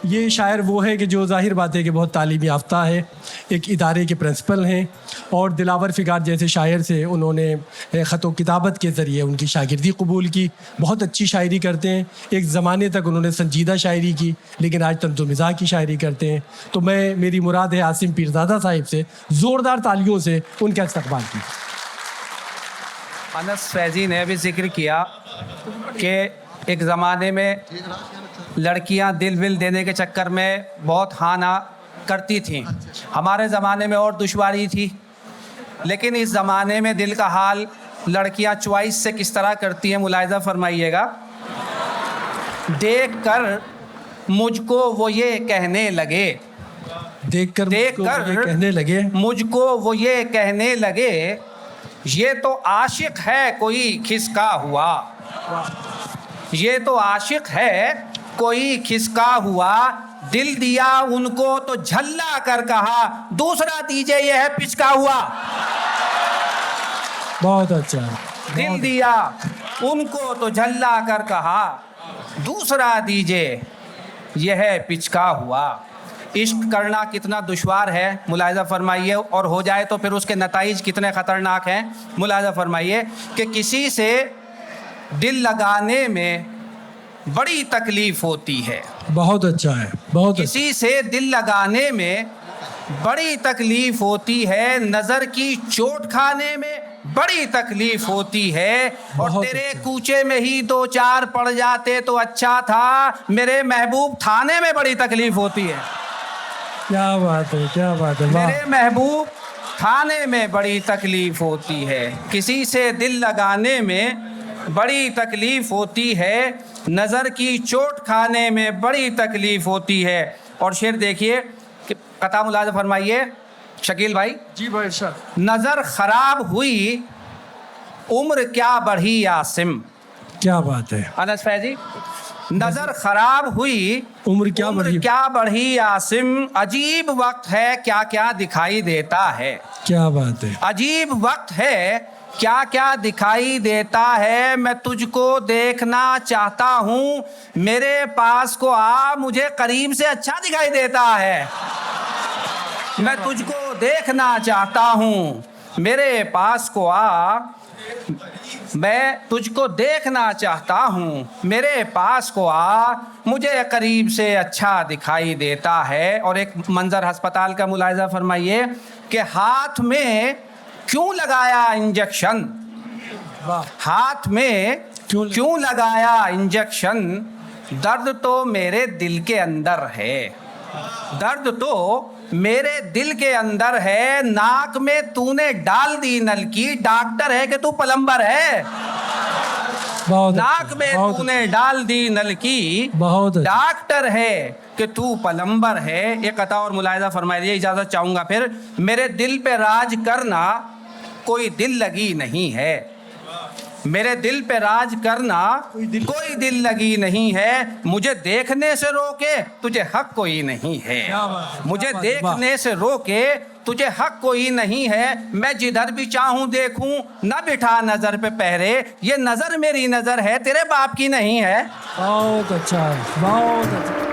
ये शायर वो है कि जो ज़ाहिर बात है कि बहुत तालीम याफ्ता है, एक इदारे के प्रिंसिपल हैं और दिलावर फ़िगार जैसे शायर से उन्होंने ख़त व किताबत के ज़रिए उनकी शागिर्दी कबूल की। बहुत अच्छी शायरी करते हैं। एक ज़माने तक उन्होंने संजीदा शायरी की, लेकिन आज तंज़ो मिज़ाह की शायरी करते हैं। तो मेरी मुराद है आसिम पीरज़ादा साहिब से ज़ोरदार तालियों से उनका इस्तक़बाल की। अनस फैज़ी ने भी ज़िक्र किया कि एक ज़माने में लड़कियां दिल विल देने के चक्कर में बहुत हाँ ना करती थीं। हमारे ज़माने में और दुश्वारी थी, लेकिन इस ज़माने में दिल का हाल लड़कियां चॉइस से किस तरह करती हैं, मुलाहिज़ा फरमाइएगा। देख कर मुझको वो ये कहने लगे, देखकर कहने लगे, मुझको वो ये कहने लगे, ये तो आशिक है कोई खिसका हुआ, ये तो आशिक है कोई खिसका हुआ। दिल दिया उनको तो झल्ला कर कहा, दूसरा दीजिए ये है पिचका हुआ। बहुत अच्छा। दिल दिया उनको तो झल्ला कर कहा, दूसरा दीजिए ये है पिचका हुआ। इश्क करना कितना दुश्वार है, मुलाहिज़ा फरमाइए, और हो जाए तो फिर उसके नताइज कितने ख़तरनाक हैं। मुलाहिज़ा फरमाइए कि किसी से दिल लगाने में बड़ी तकलीफ़ होती है। बहुत अच्छा है, बहुत किसी से दिल लगाने में बड़ी तकलीफ़ होती है, नज़र की चोट खाने में बड़ी तकलीफ़ होती है, और तेरे कूचे में ही दो चार पड़ जाते तो अच्छा था, मेरे महबूब थाने में बड़ी तकलीफ़ होती है। क्या बात है, क्या बात है, मेरे महबूब थाने में बड़ी तकलीफ़ होती है। किसी से दिल लगाने में बड़ी तकलीफ़ होती है, नज़र की चोट खाने में बड़ी तकलीफ़ होती है। और शेर देखिए कि कथा मुलाज़ा फरमाइए शकील भाई। जी भाई सर। नज़र ख़राब हुई उम्र क्या बढ़ी आसिम। क्या बात है अनस फैजी। नज़र ख़राब हुई उम्र क्या बढ़ी आसिम, अजीब वक्त है क्या क्या दिखाई देता है। क्या बात है, अजीब वक्त है क्या क्या दिखाई देता है। मैं तुझको देखना चाहता हूँ, मेरे पास को आ, मुझे करीब से अच्छा दिखाई देता है। मैं तुझको देखना चाहता हूँ, मेरे पास को आ, मैं तुझको देखना चाहता हूँ, मेरे पास को आ, मुझे करीब से अच्छा दिखाई देता है। और एक मंजर अस्पताल का मुलाहिज़ा फरमाइए कि हाथ में क्यों लगाया इंजेक्शन, हाथ में क्यों लगाया इंजेक्शन, दर्द तो मेरे दिल के अंदर है, दर्द तो मेरे दिल के अंदर है। नाक में तूने डाल दी नलकी, डॉक्टर है कि तू प्लम्बर है। नाक में तूने डाल दी नलकी, डॉक्टर है कि तू प्लम्बर है। एक कथा और मुलाहिज़ा फरमाइए, इजाज़त चाहूँगा फिर। मेरे दिल पे राज करना कोई दिल लगी नहीं है, मेरे दिल पे राज करना कोई दिल लगी नहीं है। मुझे देखने से रोके तुझे हक कोई नहीं है, मुझे देखने से रोके तुझे हक कोई नहीं है। मैं जिधर भी चाहूँ देखूँ, न बिठा नज़र पे पहरे, ये नज़र मेरी नज़र है, तेरे बाप की नहीं है। बहुत अच्छा है, बहुत अच्छा।